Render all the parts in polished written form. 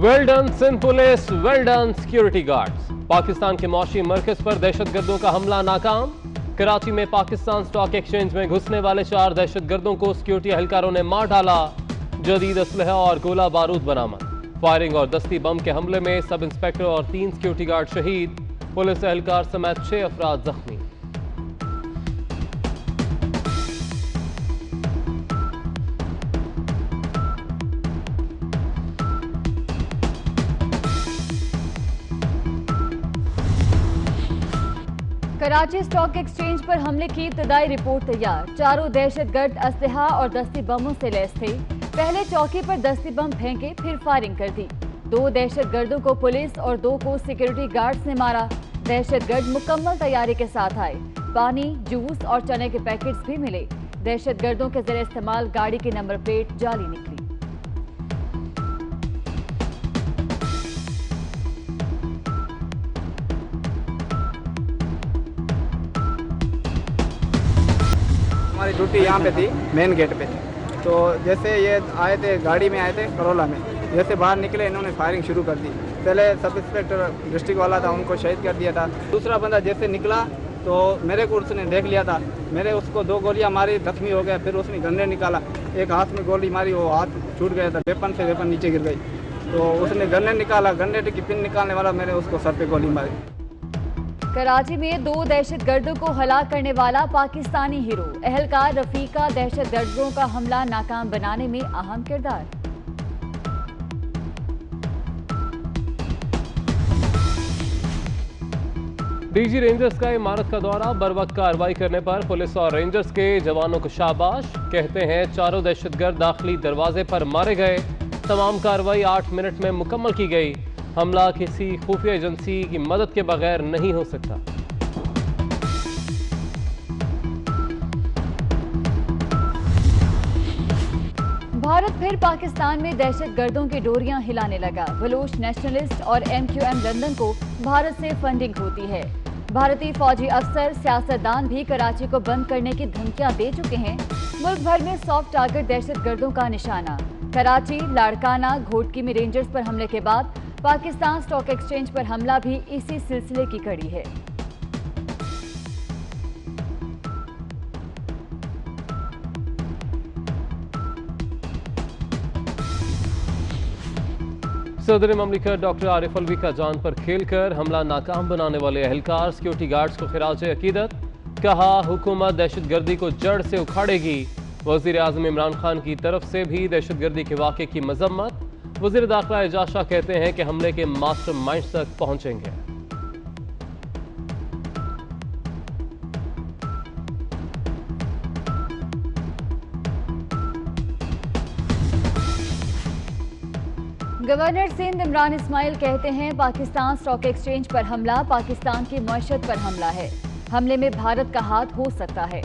Well done Sindh police, well done security guards. Pakistan के मौशी मरकज पर दहशतगर्दों का हमला नाकाम। कराची में पाकिस्तान स्टॉक एक्सचेंज में घुसने वाले 4 दहशतगर्दों को सिक्योरिटी एहलकारों ने मार डाला। जदीद असलहा और गोला बारूद बरामद। फायरिंग और दस्ती बम के हमले में सब इंस्पेक्टर और 3 सिक्योरिटी गार्ड शहीद। पुलिस एहलकार समेत 6 अफराद जख्मी। कराची स्टॉक एक्सचेंज पर हमले की इब्तदाई रिपोर्ट तैयार। 4 दहशतगर्द असलहा और दस्ती बमों से लैस थे। पहले चौकी पर दस्ती बम फेंके, फिर फायरिंग कर दी। 2 दहशतगर्दों को पुलिस और 2 को सिक्योरिटी गार्ड्स ने मारा। दहशतगर्द मुकम्मल तैयारी के साथ आए। पानी, जूस और चने के पैकेट्स भी मिले। दहशतगर्दों के जरिए इस्तेमाल गाड़ी की नंबर प्लेट जाली निकली। हमारी ड्यूटी यहाँ पे थी, मेन गेट पे। तो जैसे ये आए थे, गाड़ी में आए थे करोला में, जैसे बाहर निकले इन्होंने फायरिंग शुरू कर दी। पहले सब इंस्पेक्टर डिस्ट्रिक्ट वाला था, उनको शहीद कर दिया था। दूसरा बंदा जैसे निकला तो मेरे को उसने देख लिया था। मेरे उसको 2 गोलियां मारी, जख्मी हो गया। फिर उसने गन्ने निकाला, एक हाथ में गोली मारी, वो हाथ छूट गया था। वेपन से वेपन नीचे गिर गई। तो उसने गन्ने निकाला, गन्ने की पिन निकालने वाला मैंने उसको सर पे गोली मारी। कराची में 2 दहशतगर्दों को हलाक करने वाला पाकिस्तानी हीरो एहलकार रफीका दहशतगर्दों का हमला नाकाम बनाने में अहम किरदार। डीजी रेंजर्स का इमारत का दौरा। बरवक्त कार्रवाई करने पर पुलिस और रेंजर्स के जवानों को शाबाश। कहते हैं 4 दहशतगर्द दाखिली दरवाजे पर मारे गए। तमाम कार्रवाई 8 मिनट में मुकम्मल की गई। हमला किसी खुफिया एजेंसी की मदद के बगैर नहीं हो सकता। भारत फिर पाकिस्तान में दहशतगर्दों की डोरियां हिलाने लगा। बलूच नेशनलिस्ट और MQM लंदन को भारत से फंडिंग होती है। भारतीय फौजी अफसर, सियासतदान भी कराची को बंद करने की धमकियां दे चुके हैं। मुल्क भर में सॉफ्ट टारगेट दहशतगर्दों का निशाना। कराची, लाड़काना, घोटकी में रेंजर्स पर हमले के बाद पाकिस्तान स्टॉक एक्सचेंज पर हमला भी इसी सिलसिले की कड़ी है। सदर ममलिकत डॉक्टर आरिफ अलवी का जान पर खेलकर हमला नाकाम बनाने वाले एहलकार सिक्योरिटी गार्ड्स को खिराज अकीदत। कहा, हुकूमत दहशतगर्दी को जड़ से उखाड़ेगी। वजीर आजम इमरान खान की तरफ से भी दहशतगर्दी के वाक़े की मजम्मत। वज़ीर दाखिला एजाज शाह कहते हैं कि हमले के मास्टरमाइंड तक पहुंचेंगे। गवर्नर सिंध इमरान इस्माइल कहते हैं पाकिस्तान स्टॉक एक्सचेंज पर हमला पाकिस्तान की मईशत पर हमला है। हमले में भारत का हाथ हो सकता है।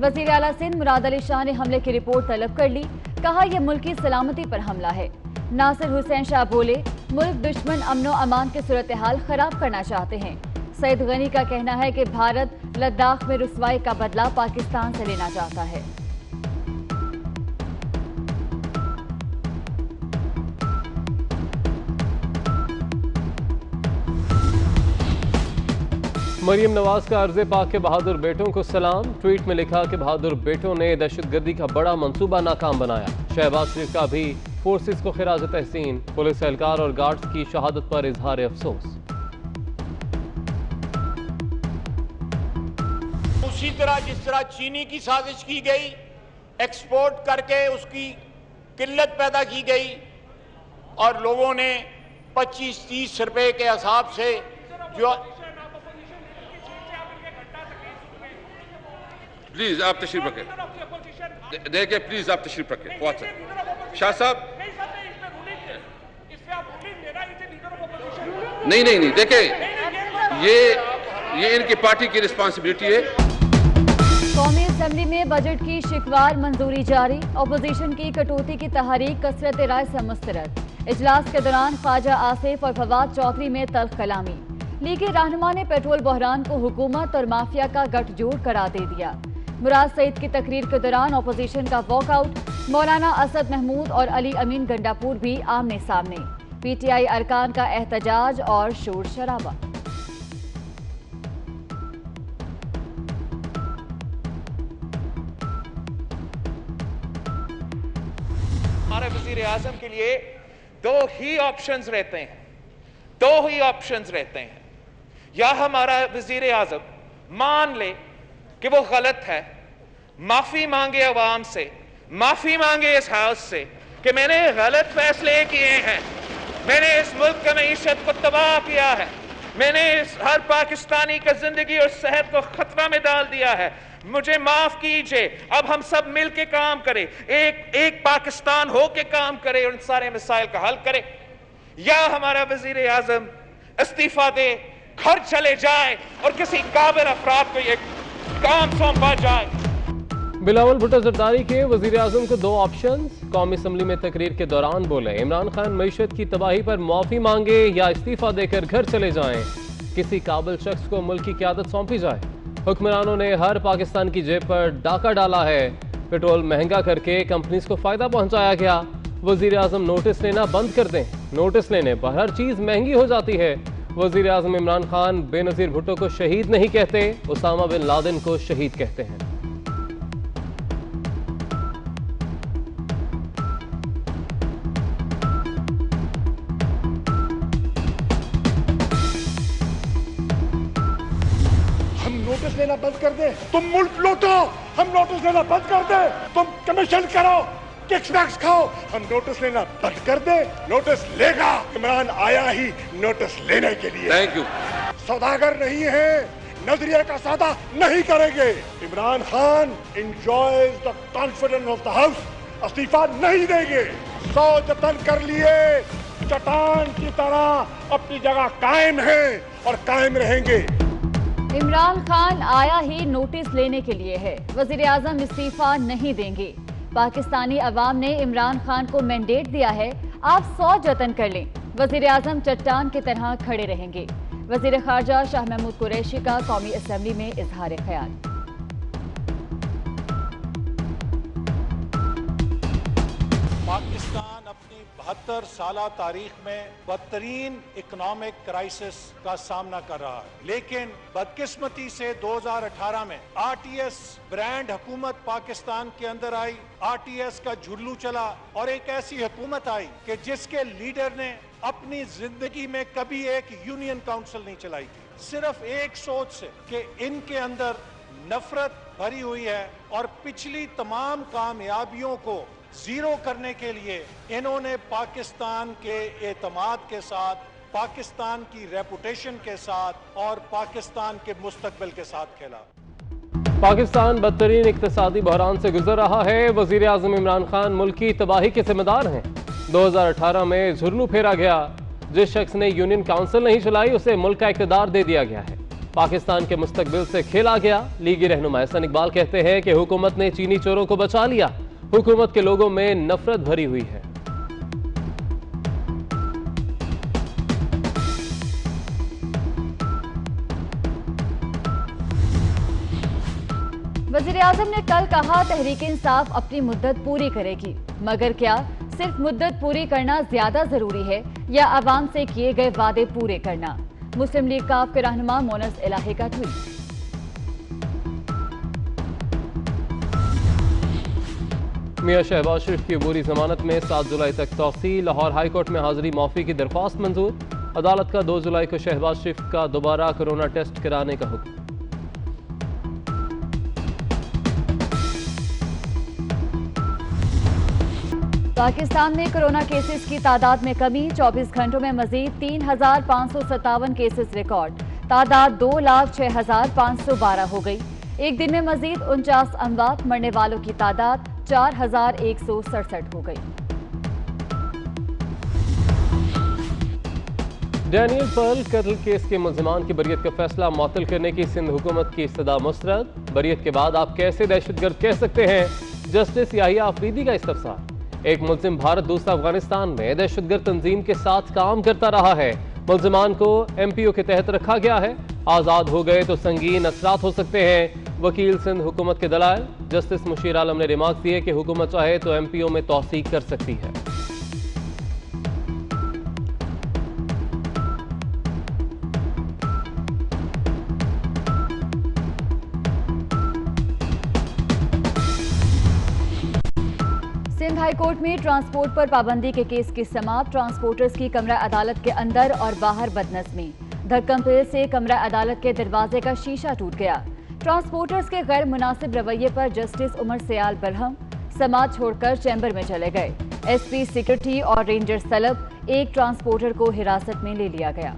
वज़ीर आला सिंध मुराद अली शाह ने हमले की रिपोर्ट तलब कर ली। कहा, यह मुल्क की सलामती पर हमला है। नासिर हुसैन शाह बोले, मुल्क दुश्मन अमनो अमान की सूरत हाल खराब करना चाहते हैं। सईद गनी का कहना है कि भारत लद्दाख में रुसवाई का बदला पाकिस्तान से लेना चाहता है। मरियम नवाज का अर्ज़े पाक के बहादुर बेटों को सलाम। ट्वीट में लिखा कि बहादुर बेटों ने दहशतगर्दी का बड़ा मंसूबा नाकाम बनाया। शहबाज शरीफ का भी फोर्सेस को खिराज तहसीन। पुलिस एहलकार और गार्ड्स की शहादत पर इजहार अफसोस। उसी तरह जिस तरह चीनी की साजिश की गई, एक्सपोर्ट करके उसकी किल्लत पैदा की गई और लोगों ने 25-30 रुपए के हिसाब से जो। प्लीज आप तशरीफ रखें। देखिए प्लीज आप तशरीफ रखें। शाह साहब नहीं देखिए ये इनकी पार्टी की रिस्पांसिबिलिटी है। कौमी असेंबली में बजट की शिकवार मंजूरी जारी। अपोजिशन की कटौती की तहरीक कसरत राय से मुस्तरद। इजलास के दौरान ख्वाजा आसिफ और फवाद चौधरी में तल्ख कलामी। लीगी रहनुमा ने पेट्रोल बहरान को हुकूमत और माफिया का गठजोड़ करार दे दिया। मुराद सईद की तकरीर के दौरान अपोजिशन का वॉकआउट। मौलाना असद महमूद और अली अमीन गंडापुर भी आमने सामने। पीटीआई अरकान का एहतजाज और शोर शराबा। हमारे वजीर आजम के लिए दो ही ऑप्शंस रहते हैं, या हमारा वजीर आजम मान ले कि वो गलत है, माफी मांगे अवाम से, माफी मांगे इस हाउस से कि मैंने गलत फैसले किए हैं, मैंने इस मुल्क की मईशत को तबाह किया है, मैंने हर पाकिस्तानी का जिंदगी और सेहत को खतरा में डाल दिया है, मुझे माफ कीजिए। अब हम सब मिल के काम करें, एक पाकिस्तान हो के काम करें और इन सारे मसाइल का हल करें, या हमारा वजीर आजम इस्तीफा दे, घर चले जाए और किसी काबिल अफराद को ये काम सौंपा जाए। बिलावल भुट्टो जरदारी के वजीर आजम को दो ऑप्शंस। कौमी असम्बली में तकरीर के दौरान बोले, इमरान खान मईशत की तबाही पर माफी मांगे या इस्तीफा देकर घर चले जाएं, किसी काबिल शख्स को मुल्क की क़यादत सौंपी जाए। हुक्मरानों ने हर पाकिस्तान की जेब पर डाका डाला है, पेट्रोल महंगा करके कंपनीज को फायदा पहुंचाया गया। वजीर आजम नोटिस लेना बंद कर दें, नोटिस लेने पर हर चीज महंगी हो जाती है। वजीर आजम इमरान खान बेनजीर भुट्टो को शहीद नहीं कहते, उसामा बिन लादेन को शहीद कहते हैं। नोटिस लेना बंद कर दे, तुम मुल्क लूटो, हम नोटिस लेना बंद कर दे, तुम कमीशन करो, किकबैक्स खाओ, हम नोटिस लेना बंद कर दे। नोटिस लेगा, इमरान आया ही नोटिस लेने के लिए। Thank you. सौदागर नहीं है, नजरिए का सौदा नहीं करेंगे। Imran Khan enjoys the confidence of the house, इस्तीफा नहीं देंगे। 100 जतन कर लिए, चट्टान की तरह अपनी जगह कायम है और कायम रहेंगे। इमरान खान आया ही नोटिस लेने के लिए है, वजीर आजम इस्तीफा नहीं देंगे। पाकिस्तानी अवाम ने इमरान खान को मैंडेट दिया है, आप 100 जतन कर लें, वजीर आजम चट्टान की तरह खड़े रहेंगे। वजीर खारजा शाह महमूद कुरैशी का कौमी असम्बली में इजहार ख्याल। पाकिस्तान अपनी 72 साला तारीख में बदतरीन इकोनॉमिक क्राइसिस का सामना कर रहा है, लेकिन बदकिस्मती से 2018 में आरटीएस ब्रांड हुकूमत पाकिस्तान के अंदर आई, आरटीएस का झुल्लू चला और एक ऐसी हुकूमत आई कि जिसके लीडर ने अपनी जिंदगी में कभी एक यूनियन काउंसिल नहीं चलाई थी, सिर्फ एक सोच से कि इनके अंदर नफरत भरी हुई है और पिछली तमाम कामयाबियों को जीरो करने के लिए इन्होंने पाकिस्तान के एतमाद के साथ, पाकिस्तान की रेपुटेशन के साथ और पाकिस्तान के मुस्तकबिल के साथ खेला। पाकिस्तान बदतरीन इक्तिसादी बहरान से गुजर रहा है। वजीर आजम इमरान खान मुल्क की तबाही के जिम्मेदार हैं। 2018 में झुर्नू फेरा गया, जिस शख्स ने यूनियन काउंसिल नहीं चलाई उसे मुल्क का इक़्तिदार दे दिया गया है। पाकिस्तान के मुस्तकबिल से खेला गया। लीगी रहनुमा एहसन इकबाल कहते हैं कि हुकूमत ने चीनी चोरों को बचा लिया, हुकूमत के लोगों में नफरत भरी हुई है। वजीर आजम ने कल कहा, तहरीक इंसाफ अपनी मुद्दत पूरी करेगी, मगर क्या सिर्फ मुद्दत पूरी करना ज्यादा जरूरी है या अवाम से किए गए वादे पूरे करना? मुस्लिम लीग काफ के रहनुमा मोनस इलाही का ट्वीट। मियां शहबाज शरीफ की अबूरी जमानत में 7 जुलाई तक तौसील। लाहौर हाई कोर्ट में हाजिरी माफी की दरख्वास्त मंजूर। अदालत का 2 जुलाई को शहबाज शरीफ का दोबारा कोरोना टेस्ट कराने का हुक्म। पाकिस्तान में कोरोना केसेस की तादाद में कमी, 24 घंटों में मजीद 3,557 केसेस रिकॉर्ड, तादाद 2,06,512 हो गई। एक दिन में मजीद 49 अमवात, मरने वालों की तादाद 4,167 हो गई। डैनियल पर्ल कत्ल केस के मुल्जिमान की बरियत का फैसला मुअत्तल करने की सिंध हुकूमत की इस्तदा मुस्तरद। बरियत के बाद आप कैसे दहशतगर्द कह सकते हैं? जस्टिस याहिया अफरीदी का इस्तफसार। एक मुल्जिम भारत दूसरा अफगानिस्तान में दहशतगर्द तंजीम के साथ काम करता रहा है। मुल्जिमान को MPO के तहत रखा गया है। आज़ाद हो गए तो संगीन असरात हो सकते हैं। वकील सिंध हुकूमत के दलाल। जस्टिस मुशीर आलम ने रिमार्क दिए कि हुकूमत चाहे तो MPO में तौसीक कर सकती है। हाई कोर्ट में ट्रांसपोर्ट पर पाबंदी के केस की समाप्त। ट्रांसपोर्टर्स की कमरा अदालत के अंदर और बाहर बदनज़मी। धक्कम से कमरा अदालत के दरवाजे का शीशा टूट गया। ट्रांसपोर्टर्स के गैर मुनासिब रवैये पर जस्टिस उमर सयाल बरहम समाज छोड़कर चैम्बर में चले गए। एसपी सिक्योरिटी और रेंजर्स तलब, एक ट्रांसपोर्टर को हिरासत में ले लिया गया।